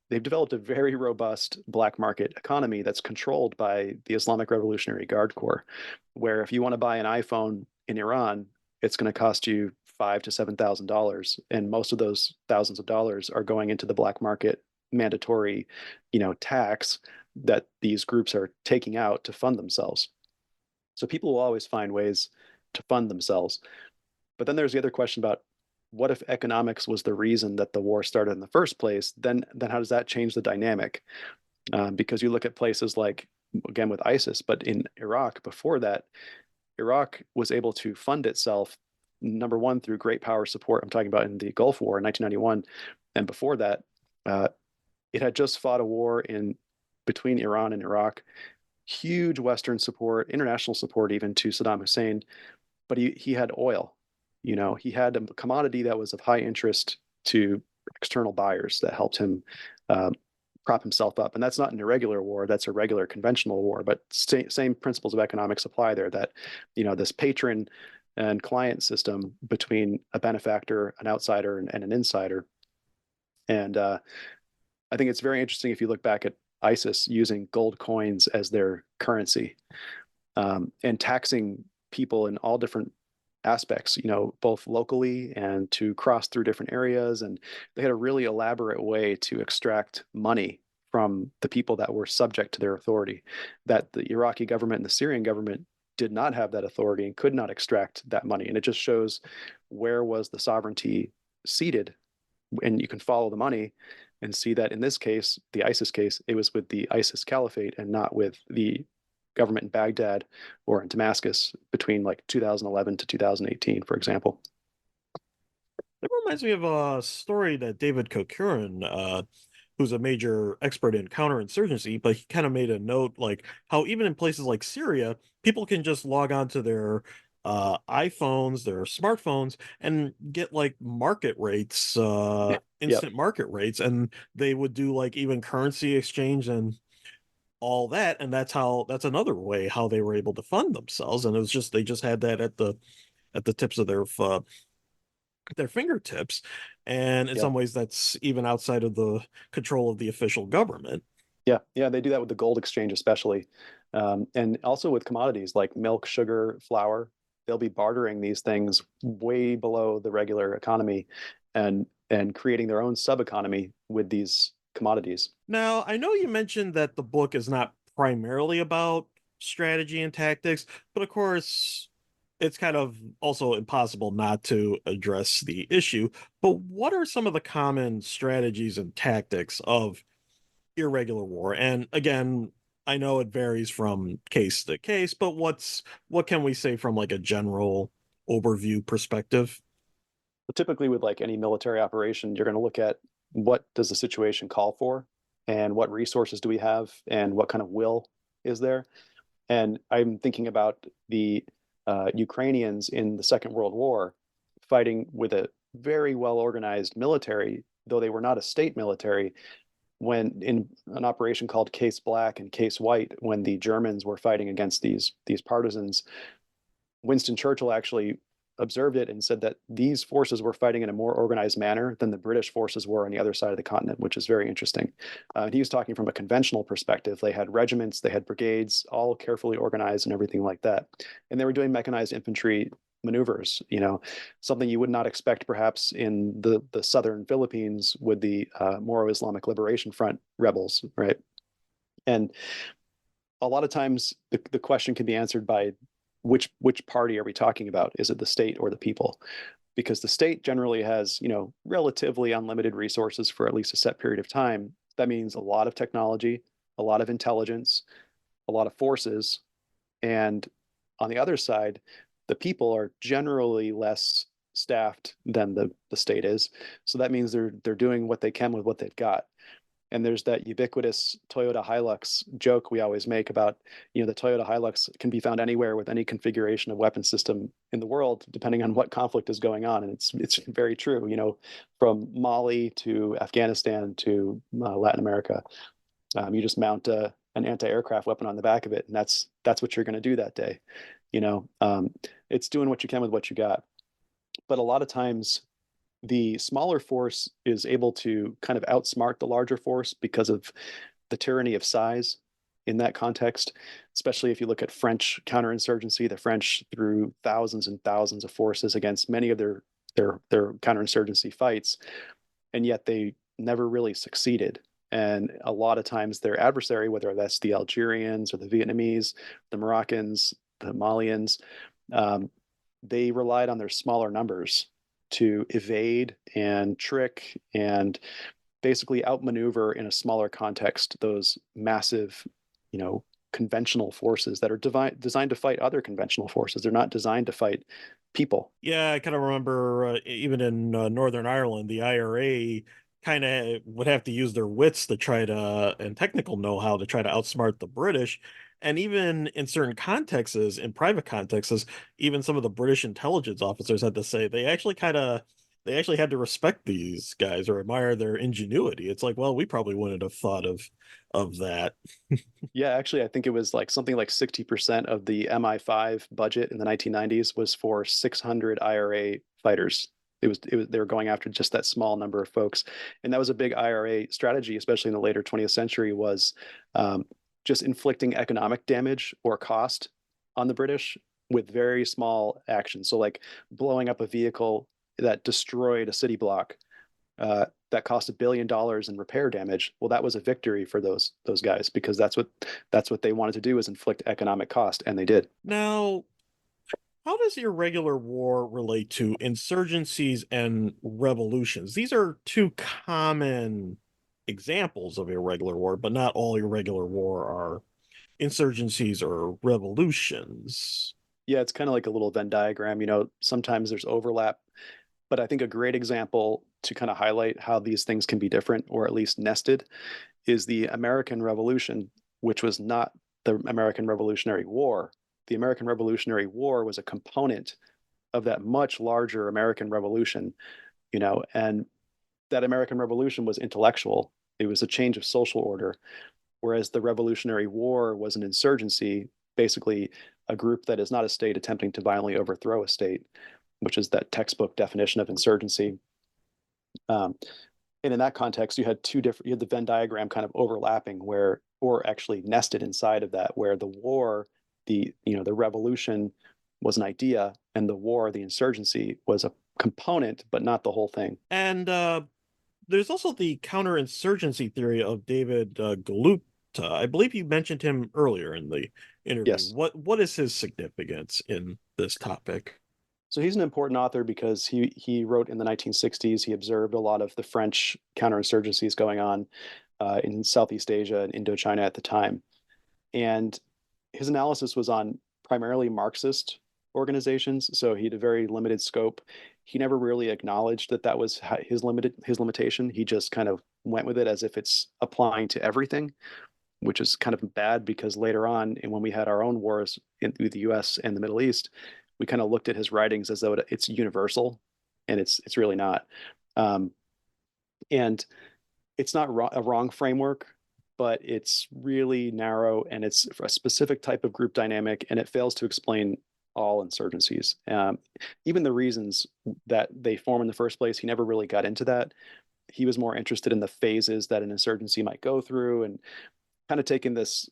They've developed a very robust black market economy that's controlled by the Islamic Revolutionary Guard Corps, where if you want to buy an iPhone in Iran, it's going to cost you $5,000 to $7,000, and most of those thousands of dollars are going into the black market mandatory, tax that these groups are taking out to fund themselves. So people will always find ways to fund themselves. But then there's the other question about what if economics was the reason that the war started in the first place? Then how does that change the dynamic? Because you look at places like, again, with ISIS, but in Iraq before that, Iraq was able to fund itself, number one, through great power support. I'm talking about in the Gulf War in 1991. And before that, uh, it had just fought a war in between Iran and Iraq, huge Western support, international support even to Saddam Hussein, but he had oil. He had a commodity that was of high interest to external buyers that helped him prop himself up. And that's not an irregular war, that's a regular conventional war, but same principles of economics apply there, that, this patron and client system between a benefactor, an outsider, and an insider. And I think it's very interesting if you look back at ISIS using gold coins as their currency, and taxing people in all different aspects, both locally and to cross through different areas. And they had a really elaborate way to extract money from the people that were subject to their authority, that the Iraqi government and the Syrian government did not have that authority and could not extract that money. And it just shows where was the sovereignty seated. And you can follow the money and see that in this case, the ISIS case, it was with the ISIS caliphate and not with the government in Baghdad or in Damascus between like 2011 to 2018, for example. That reminds me of a story that David Kokurin, who's a major expert in counterinsurgency, but he kind of made a note like how even in places like Syria, people can just log on to their iPhones, their smartphones, and get like market rates, Yep. instant market rates, and they would do like even currency exchange and all that, and that's another way how they were able to fund themselves. And it was just they just had that at the tips of their fingertips, and in Yep. some ways that's even outside of the control of the official government. Yeah. Yeah. They do that with the gold exchange, especially. And also with commodities like milk, sugar, flour. They'll be bartering these things way below the regular economy, and creating their own sub economy with these commodities. Now, I know you mentioned that the book is not primarily about strategy and tactics, but of course, it's kind of also impossible not to address the issue. But what are some of the common strategies and tactics of irregular war? And again, I know it varies from case to case, but what can we say from like a general overview perspective? But typically, with like any military operation, you're going to look at what does the situation call for, and what resources do we have, and what kind of will is there. And I'm thinking about the Ukrainians in the Second World War fighting with a very well organized military, though they were not a state military, when in an operation called Case Black and Case White, when the Germans were fighting against these partisans, Winston Churchill actually observed it and said that these forces were fighting in a more organized manner than the British forces were on the other side of the continent, which is very interesting. And he was talking from a conventional perspective. They had regiments, they had brigades, all carefully organized and everything like that. And they were doing mechanized infantry maneuvers, something you would not expect perhaps in the southern Philippines with the Moro Islamic Liberation Front rebels, right? And a lot of times the question can be answered by which party are we talking about? Is it the state or the people? Because the state generally has, relatively unlimited resources for at least a set period of time. That means a lot of technology, a lot of intelligence, a lot of forces. And on the other side, the people are generally less staffed than the state is. So that means they're doing what they can with what they've got. And there's that ubiquitous Toyota Hilux joke we always make about, the Toyota Hilux can be found anywhere with any configuration of weapon system in the world, depending on what conflict is going on. And it's very true, from Mali to Afghanistan to Latin America. You just mount an anti-aircraft weapon on the back of it, and that's what you're going to do that day. It's doing what you can with what you got. But a lot of times the smaller force is able to kind of outsmart the larger force because of the tyranny of size in that context, especially if you look at French counterinsurgency. The French threw thousands and thousands of forces against many of their counterinsurgency fights, and yet they never really succeeded. And a lot of times their adversary, whether that's the Algerians or the Vietnamese, the Moroccans, the Malians, they relied on their smaller numbers to evade and trick and basically outmaneuver in a smaller context those massive, conventional forces that are designed to fight other conventional forces. They're not designed to fight people. Yeah, I kind of remember even in Northern Ireland, the IRA kind of would have to use their wits to try to, and technical know-how to try to outsmart the British. And even in certain contexts, in private contexts, even some of the British intelligence officers had to say they actually kind of they actually had to respect these guys or admire their ingenuity. It's like, well, we probably wouldn't have thought of that. Yeah, actually, I think it was like something like 60% of the MI5 budget in the 1990s was for 600 IRA fighters. It was they were going after just that small number of folks, and that was a big IRA strategy, especially in the later 20th century, was um, just inflicting economic damage or cost on the British with very small actions. So, like blowing up a vehicle that destroyed a city block that cost $1 billion in repair damage. Well, that was a victory for those guys because that's what they wanted to do is inflict economic cost, and they did. Now, how does irregular war relate to insurgencies and revolutions? These are two common examples of irregular war, but not all irregular war are insurgencies or revolutions. Yeah, it's kind of like a little Venn diagram. Sometimes there's overlap, but I think a great example to kind of highlight how these things can be different or at least nested is the American Revolution, which was not the American Revolutionary War. The American Revolutionary War was a component of that much larger American Revolution, and that American Revolution was intellectual. It was a change of social order, whereas the Revolutionary War was an insurgency, basically a group that is not a state attempting to violently overthrow a state, which is that textbook definition of insurgency. Um, and in that context, you had the Venn diagram kind of overlapping where, or actually nested inside of that, where the war, the revolution was an idea, and the war, the insurgency, was a component, but not the whole thing. And there's also the counterinsurgency theory of David Galupta. I believe you mentioned him earlier in the interview. Yes. What is his significance in this topic? So he's an important author because he wrote in the 1960s. He observed a lot of the French counterinsurgencies going on in Southeast Asia and Indochina at the time, and his analysis was on primarily Marxist organizations. So he had a very limited scope. He never really acknowledged that that was his limitation. He just kind of went with it as if it's applying to everything, which is kind of bad because later on, and when we had our own wars with the U.S. and the Middle East, we kind of looked at his writings as though it's universal, and it's really not. Um, and it's not a wrong framework, but it's really narrow and it's a specific type of group dynamic, and it fails to explain all insurgencies. Even the reasons that they form in the first place, he never really got into that. He was more interested in the phases that an insurgency might go through and kind of taking this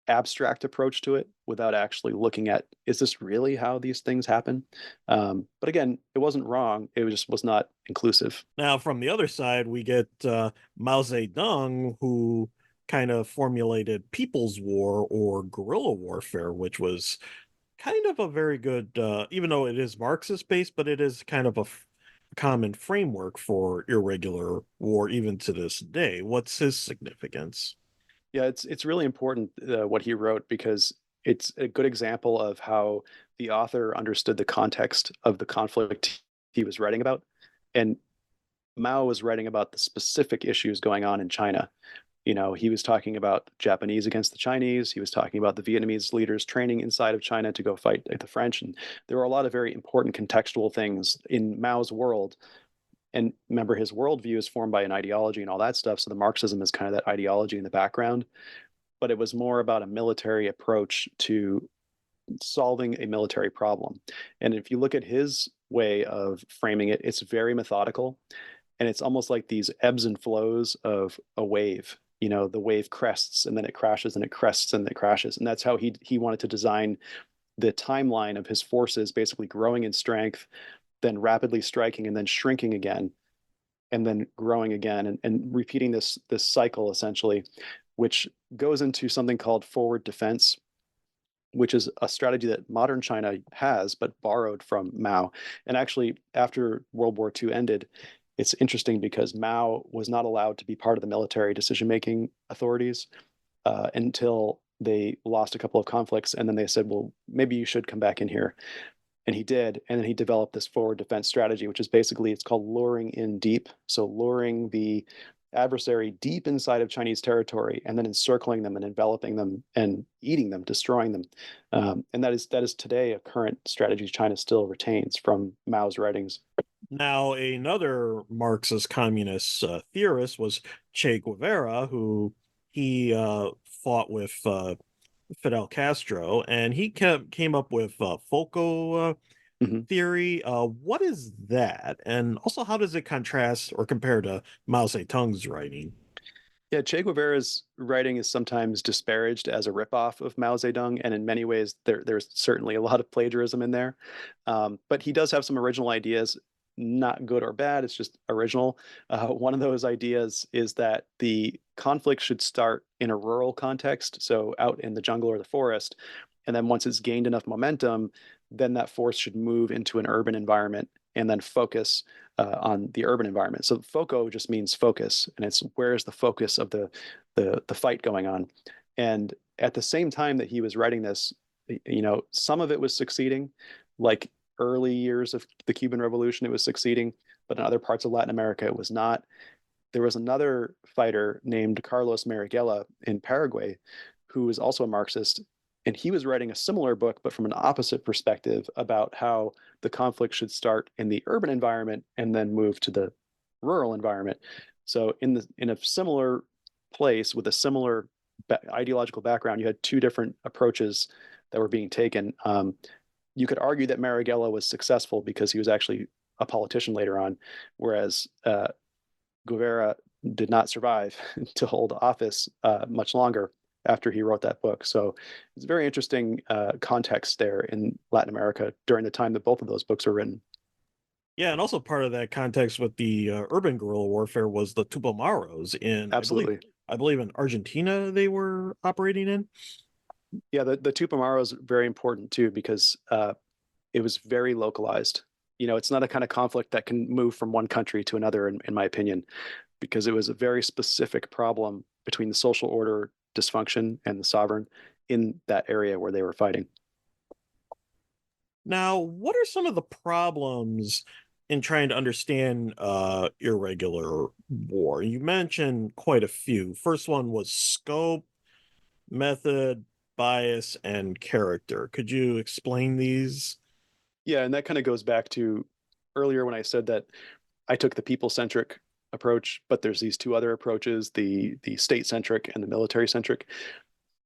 abstract approach to it without actually looking at, is this really how these things happen? But again, it wasn't wrong. It just was not inclusive. Now, from the other side, we get Mao Zedong, who kind of formulated People's War or guerrilla warfare, which was kind of a very good, even though it is Marxist based, but it is kind of a common framework for irregular war even to this day. What's his significance? Yeah, it's really important what he wrote because it's a good example of how the author understood the context of the conflict he was writing about. And Mao was writing about the specific issues going on in China. He was talking about Japanese against the Chinese. He was talking about the Vietnamese leaders training inside of China to go fight the French. And there were a lot of very important contextual things in Mao's world. And remember, his worldview is formed by an ideology and all that stuff. So the Marxism is kind of that ideology in the background. But it was more about a military approach to solving a military problem. And if you look at his way of framing it, it's very methodical. And it's almost like these ebbs and flows of a wave. The wave crests and then it crashes and it crests and it crashes. And that's how he wanted to design the timeline of his forces, basically growing in strength, then rapidly striking and then shrinking again, and then growing again, and repeating this cycle essentially, which goes into something called forward defense, which is a strategy that modern China has, but borrowed from Mao. And actually, after World War II ended, it's interesting because Mao was not allowed to be part of the military decision-making authorities until they lost a couple of conflicts. And then they said, well, maybe you should come back in here. And he did. And then he developed this forward defense strategy, which is basically, it's called luring in deep. So luring the adversary deep inside of Chinese territory and then encircling them and enveloping them and eating them, destroying them. And that is today a current strategy China still retains from Mao's writings. Now, another Marxist communist theorist was Che Guevara, who he fought with Fidel Castro, and he came up with FOCO Mhm. theory. What is that? And also, how does it contrast or compare to Mao Zedong's writing? Yeah, Che Guevara's writing is sometimes disparaged as a ripoff of Mao Zedong, and in many ways, there's certainly a lot of plagiarism in there. But he does have some original ideas, not good or bad. It's just original. One of those ideas is that the conflict should start in a rural context, so out in the jungle or the forest, and then once it's gained enough momentum, then that force should move into an urban environment and then focus on the urban environment. So FOCO just means focus, and it's where is the focus of the fight going on. And at the same time that he was writing this, some of it was succeeding, like early years of the Cuban Revolution, it was succeeding, but in other parts of Latin America, it was not. There was another fighter named Carlos Marighella in Paraguay who was also a Marxist, and he was writing a similar book, but from an opposite perspective about how the conflict should start in the urban environment and then move to the rural environment. So in a similar place with a similar ideological background, you had two different approaches that were being taken. You could argue that Marighella was successful because he was actually a politician later on, whereas Guevara did not survive to hold office much longer after he wrote that book. So it's a very interesting context there in Latin America during the time that both of those books were written. Yeah, and also part of that context with the urban guerrilla warfare was the Tupamaros in, Absolutely. I believe in Argentina they were operating in. Yeah, the Tupamaro is very important too because it was very localized. It's not a kind of conflict that can move from one country to another, in my opinion, because it was a very specific problem between the social order dysfunction and the sovereign in that area where they were fighting. Now, what are some of the problems in trying to understand irregular war? You mentioned quite a few. First one was scope, method, bias, and character. Could you explain these? Yeah, and that kind of goes back to earlier when I said that I took the people centric approach, but there's these two other approaches, the state centric and the military centric.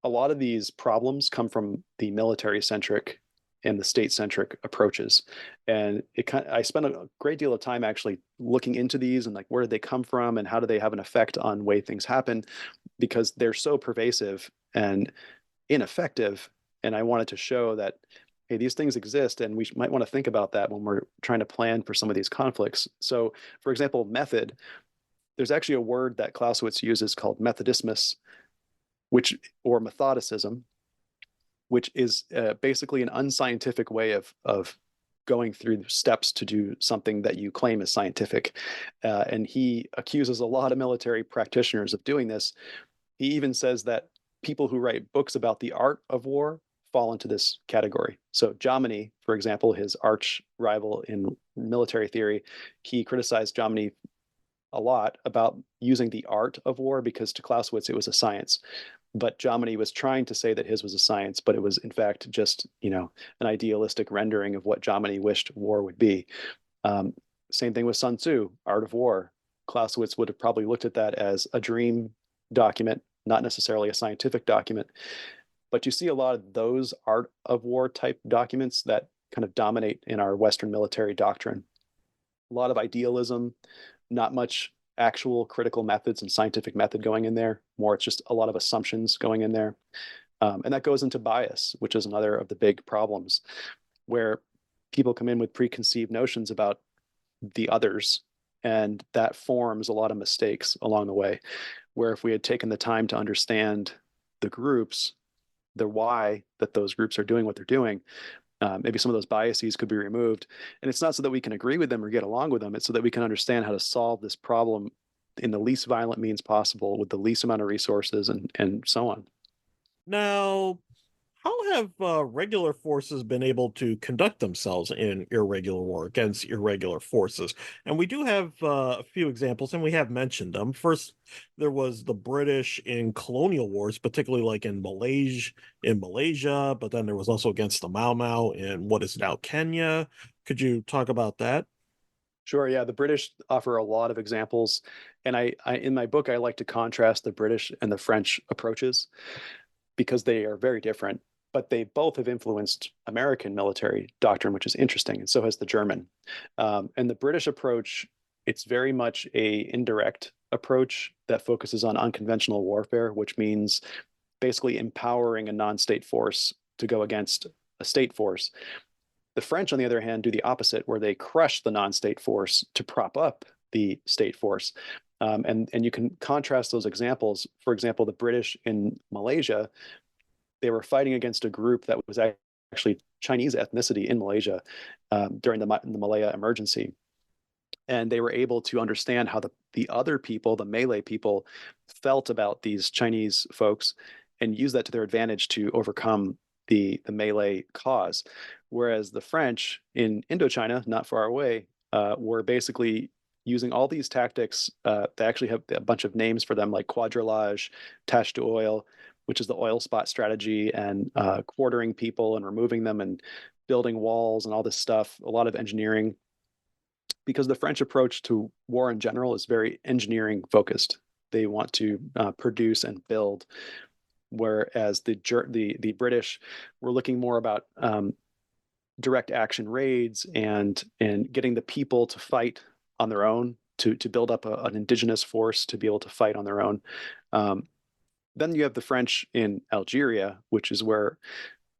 A lot of these problems come from the military centric and the state centric approaches. And I spent a great deal of time actually looking into these and like where did they come from and how do they have an effect on way things happen because they're so pervasive and ineffective. And I wanted to show that, hey, these things exist and we might want to think about that when we're trying to plan for some of these conflicts. So, for example, method, there's actually a word that Clausewitz uses called methodismus, which or methodicism, which is basically an unscientific way of going through steps to do something that you claim is scientific. And he accuses a lot of military practitioners of doing this. He even says that people who write books about the art of war fall into this category. So Jomini, for example, his arch rival in military theory, he criticized Jomini a lot about using the art of war because to Clausewitz it was a science. But Jomini was trying to say that his was a science, but it was in fact just an idealistic rendering of what Jomini wished war would be. Um, Same thing with Sun Tzu, Art of War. Clausewitz would have probably looked at that as a dream document, not necessarily a scientific document. But you see a lot of those art of war type documents that kind of dominate in our Western military doctrine. A lot of idealism, not much actual critical methods and scientific method going in there. More, it's just a lot of assumptions going in there. And that goes into bias, which is another of the big problems, where people come in with preconceived notions about the others, and that forms a lot of mistakes along the way. Where if we had taken the time to understand the groups, the why that those groups are doing what they're doing, maybe some of those biases could be removed. And it's not so that we can agree with them or get along with them. It's so that we can understand how to solve this problem in the least violent means possible with the least amount of resources and so on. Now, how have regular forces been able to conduct themselves in irregular war against irregular forces? And we do have a few examples, and we have mentioned them. First, there was the British in colonial wars, particularly like in Malaysia, but then there was also against the Mau Mau in what is now Kenya. Could you talk about that? Sure, yeah, the British offer a lot of examples, and I in my book I like to contrast the British and the French approaches because they are very different, but they both have influenced American military doctrine, which is interesting, and so has the German. And the British approach, it's very much a indirect approach that focuses on unconventional warfare, which means basically empowering a non-state force to go against a state force. The French, on the other hand, do the opposite, where they crush the non-state force to prop up the state force. And you can contrast those examples. For example, the British in Malaysia, they were fighting against a group that was actually Chinese ethnicity in Malaysia during the Malaya emergency. And they were able to understand how the other people, the Malay people, felt about these Chinese folks and use that to their advantage to overcome the Malay cause. Whereas the French in Indochina, not far away, were basically using all these tactics. They actually have a bunch of names for them, like quadrillage, tâche d'oil, which is the oil spot strategy, and quartering people and removing them and building walls and all this stuff, a lot of engineering, because the French approach to war in general is very engineering focused. They want to produce and build, whereas the British were looking more about direct action raids and getting the people to fight on their own, to build up an indigenous force to be able to fight on their own. Um, then you have the French in Algeria, which is where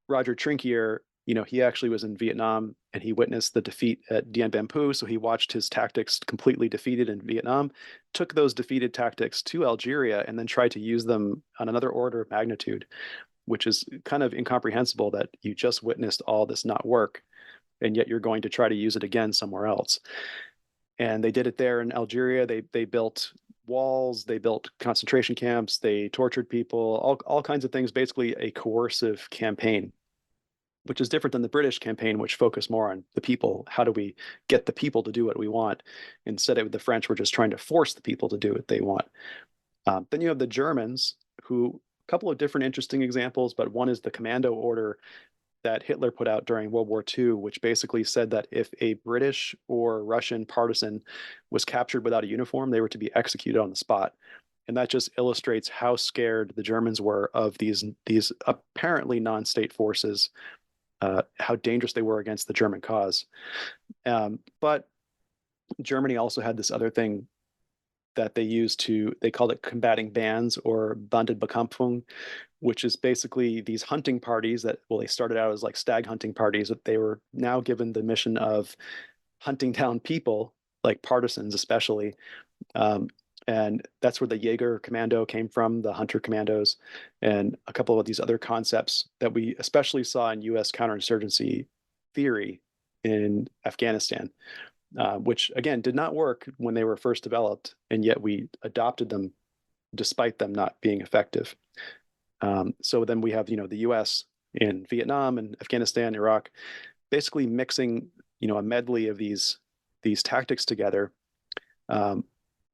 Roger Trinquier, he actually was in Vietnam and he witnessed the defeat at Dien Bien Phu. So he watched his tactics completely defeated in Vietnam, took those defeated tactics to Algeria, and then tried to use them on another order of magnitude, which is kind of incomprehensible that you just witnessed all this not work, and yet you're going to try to use it again somewhere else. And they did it there in Algeria. They built walls, they built concentration camps, they tortured people, all kinds of things, basically a coercive campaign, which is different than the British campaign, which focused more on the people. How do we get the people to do what we want? Instead of the French, we're just trying to force the people to do what they want. Then you have the Germans, who, a couple of different interesting examples, but one is the commando order that Hitler put out during World War II, which basically said that if a British or Russian partisan was captured without a uniform, they were to be executed on the spot. And that just illustrates how scared the Germans were of these apparently non-state forces, how dangerous they were against the German cause. But Germany also had this other thing that they called it combating bands, or Bandenbekämpfung, which is basically these hunting parties that, well, they started out as like stag hunting parties, but they were now given the mission of hunting down people, like partisans especially. Um, and that's where the Jaeger commando came from, the hunter commandos, and a couple of these other concepts that we especially saw in US counterinsurgency theory in Afghanistan, which again did not work when they were first developed, and yet we adopted them despite them not being effective. So then we have, the US in Vietnam and Afghanistan, Iraq, basically mixing, a medley of these tactics together,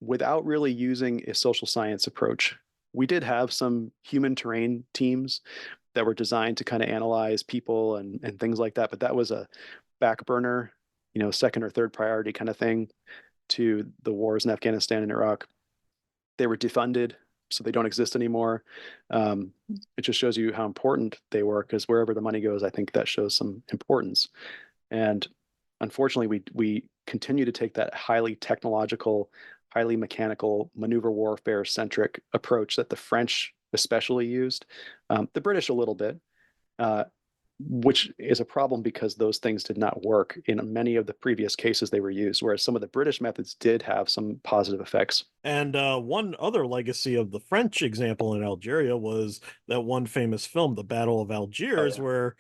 without really using a social science approach. We did have some human terrain teams that were designed to kind of analyze people and things like that, but that was a back burner, second or third priority kind of thing to the wars in Afghanistan and Iraq. They were defunded, so they don't exist anymore. It just shows you how important they were, because wherever the money goes, I think that shows some importance. And unfortunately, we continue to take that highly technological, highly mechanical, maneuver warfare centric approach that the French especially used, the British a little bit, which is a problem because those things did not work in many of the previous cases they were used, whereas some of the British methods did have some positive effects. And one other legacy of the French example in Algeria was that one famous film, The Battle of Oh Algiers, yeah. where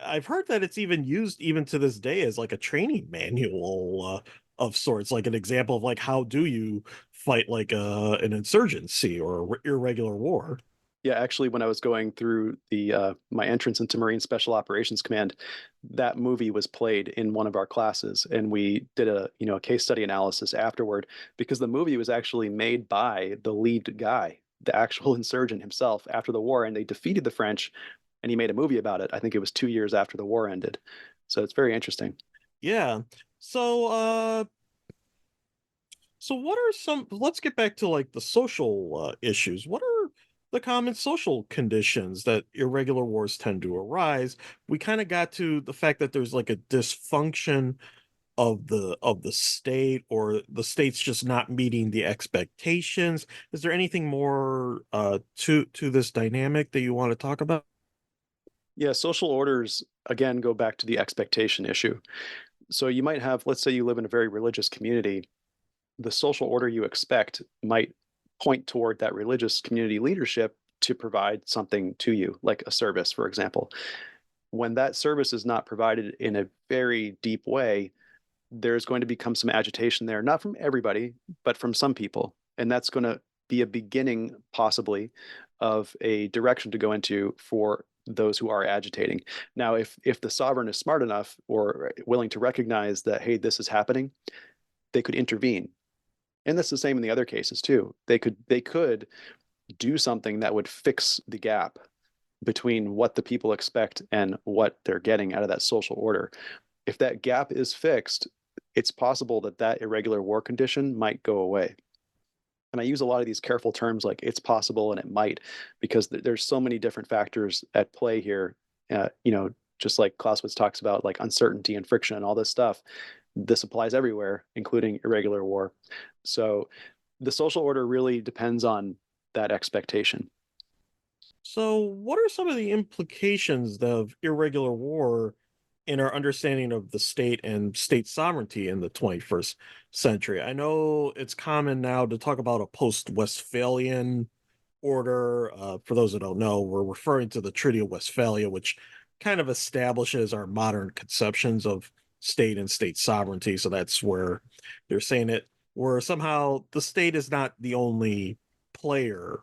I've heard that it's even used even to this day as like a training manual of sorts, like an example of like how do you fight like an insurgency or irregular war. Yeah, actually, when I was going through the my entrance into Marine Special Operations Command, that movie was played in one of our classes, and we did a case study analysis afterward, because the movie was actually made by the lead guy, the actual insurgent himself, after the war, and they defeated the French, and he made a movie about it. I think it was 2 years after the war ended, so it's very interesting. Yeah. So, so what are some, let's get back to like the social issues. What are the common social conditions that irregular wars tend to arise? We kind of got to the fact that there's like a dysfunction of the state, or the state's just not meeting the expectations. Is there anything more to this dynamic that you want to talk about? Yeah, social orders again go back to the expectation issue. So you might have, let's say you live in a very religious community, the social order you expect might point toward that religious community leadership to provide something to you, like a service, for example. When that service is not provided in a very deep way, there's going to become some agitation there, not from everybody, but from some people. And that's going to be a beginning, possibly, of a direction to go into for those who are agitating. Now, if the sovereign is smart enough or willing to recognize that, hey, this is happening, they could intervene. And that's the same in the other cases too. They could do something that would fix the gap between what the people expect and what they're getting out of that social order. If that gap is fixed, it's possible that that irregular war condition might go away. And I use a lot of these careful terms like it's possible and it might, because there's so many different factors at play here. Just like Clausewitz talks about, like uncertainty and friction and all this stuff. This applies everywhere, including irregular war. So the social order really depends on that expectation. So, what are some of the implications of irregular war in our understanding of the state and state sovereignty in the 21st century? I know it's common now to talk about a post Westphalian order. For those that don't know, we're referring to the Treaty of Westphalia, which kind of establishes our modern conceptions of state and state sovereignty. So, that's where they're saying it, where somehow the state is not the only player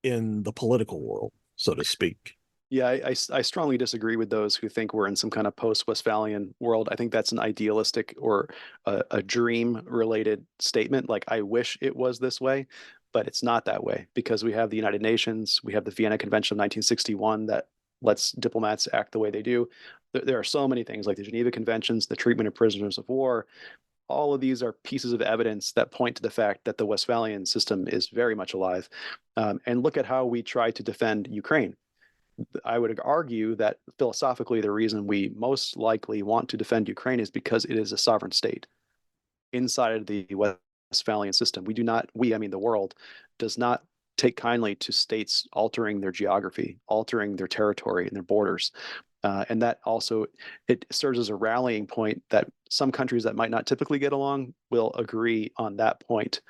in the political world, so to speak. Yeah, I strongly disagree with those who think we're in some kind of post-Westphalian world. I think that's an idealistic or a dream-related statement. Like, I wish it was this way, but it's not that way because we have the United Nations, we have the Vienna Convention of 1961 that lets diplomats act the way they do. There are so many things like the Geneva Conventions, the treatment of prisoners of war. All of these are pieces of evidence that point to the fact that the Westphalian system is very much alive. And look at how we try to defend Ukraine. I would argue that philosophically, the reason we most likely want to defend Ukraine is because it is a sovereign state inside of the Westphalian system. We do not, I mean, the world does not take kindly to states altering their geography, altering their territory and their borders. And that also, it serves as a rallying point that some countries that might not typically get along will agree on that point.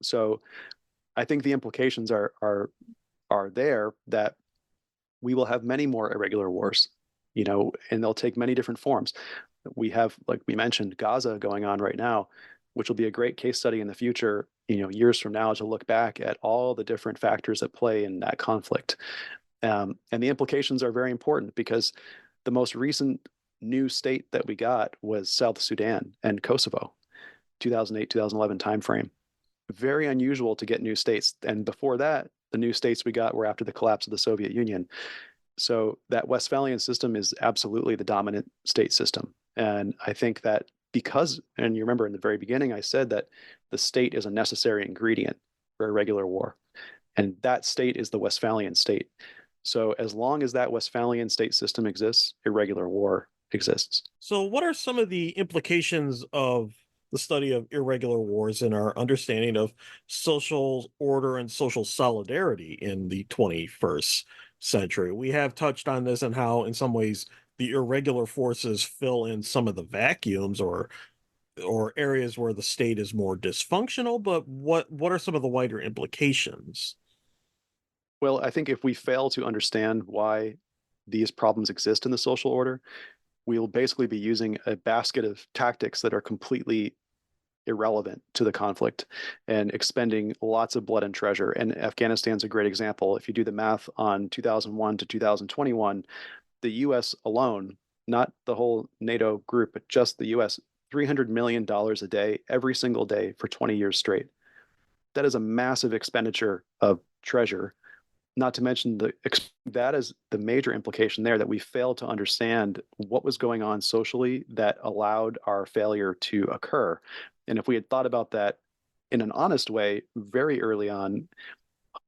So I think the implications are there that we will have many more irregular wars, and they'll take many different forms. We have, like we mentioned, Gaza going on right now, which will be a great case study in the future, years from now, to look back at all the different factors at play in that conflict. And the implications are very important because the most recent new state that we got was South Sudan and Kosovo, 2008, 2011 timeframe. Very unusual to get new states. And before that, the new states we got were after the collapse of the Soviet Union. So that Westphalian system is absolutely the dominant state system. And I think that because, and you remember in the very beginning, I said that the state is a necessary ingredient for a regular war. And that state is the Westphalian state. So as long as that Westphalian state system exists, irregular war exists. So, what are some of the implications of the study of irregular wars in our understanding of social order and social solidarity in the 21st century? We have touched on this and how, in some ways, the irregular forces fill in some of the vacuums or areas where the state is more dysfunctional. But what are some of the wider implications? Well, I think if we fail to understand why these problems exist in the social order, we will basically be using a basket of tactics that are completely irrelevant to the conflict and expending lots of blood and treasure. And Afghanistan's a great example. If you do the math on 2001 to 2021, the US alone, not the whole NATO group, but just the US, $300 million a day, every single day for 20 years straight. That is a massive expenditure of treasure not to mention that is the major implication there, that we failed to understand what was going on socially that allowed our failure to occur. And if we had thought about that in an honest way very early on,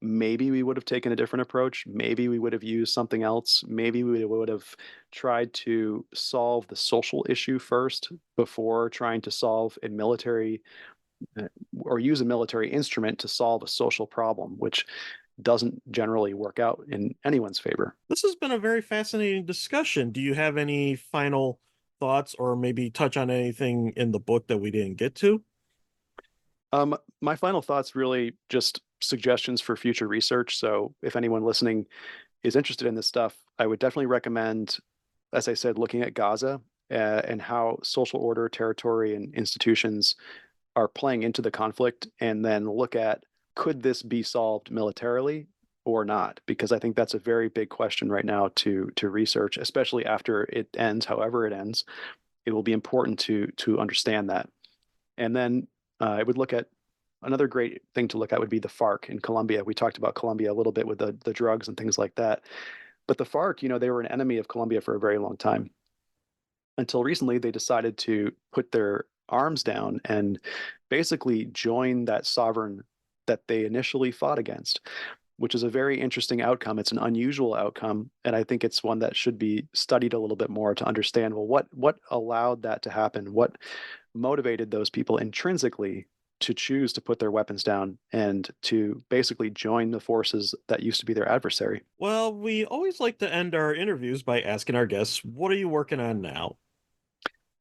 maybe we would have taken a different approach. Maybe we would have used something else. Maybe we would have tried to solve the social issue first before trying to solve a military uh, or use a military instrument to solve a social problem, which doesn't generally work out in anyone's favor. This has been a very fascinating discussion. Do you have any final thoughts or maybe touch on anything in the book that we didn't get to? My final thoughts really just suggestions for future research. So if anyone listening is interested in this stuff, I would definitely recommend, as I said, looking at Gaza and how social order, territory, and institutions are playing into the conflict, and then look at, could this be solved militarily or not? Because I think that's a very big question right now to research, especially after it ends, however it ends. It will be important to understand that. And then I would look at another great thing to look at would be the FARC in Colombia. We talked about Colombia a little bit with the drugs and things like that. But the FARC, they were an enemy of Colombia for a very long time. Until recently, they decided to put their arms down and basically join that sovereign that they initially fought against, which is a very interesting outcome. It's an unusual outcome, and I think it's one that should be studied a little bit more to understand, well, what allowed that to happen? What motivated those people intrinsically to choose to put their weapons down and to basically join the forces that used to be their adversary? Well, we always like to end our interviews by asking our guests, what are you working on now?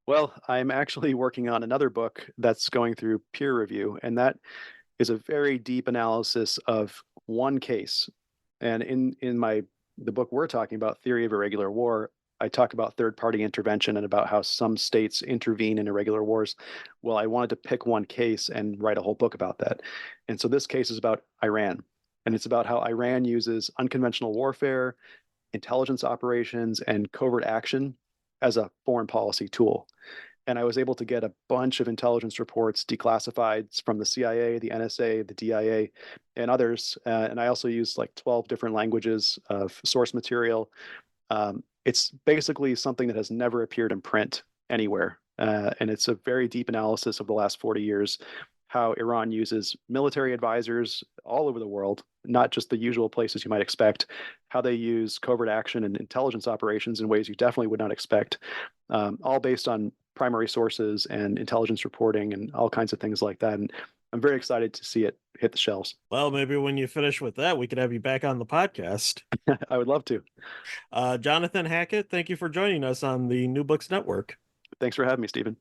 Well, I'm actually working on another book that's going through peer review, and that is a very deep analysis of one case. And in my the book we're talking about, Theory of Irregular War, I talk about third party intervention and about how some states intervene in irregular wars. Well, I wanted to pick one case and write a whole book about that. And so this case is about Iran. And it's about how Iran uses unconventional warfare, intelligence operations, and covert action as a foreign policy tool. And I was able to get a bunch of intelligence reports declassified from the CIA, the NSA, the DIA, and others. And I also used like 12 different languages of source material. It's basically something that has never appeared in print anywhere. And it's a very deep analysis of the last 40 years, how Iran uses military advisors all over the world, not just the usual places you might expect, how they use covert action and intelligence operations in ways you definitely would not expect, all based on primary sources and intelligence reporting and all kinds of things like that. And I'm very excited to see it hit the shelves. Well, maybe when you finish with that, we could have you back on the podcast. I would love to. Jonathan Hackett, thank you for joining us on the New Books Network. Thanks for having me, Stephen.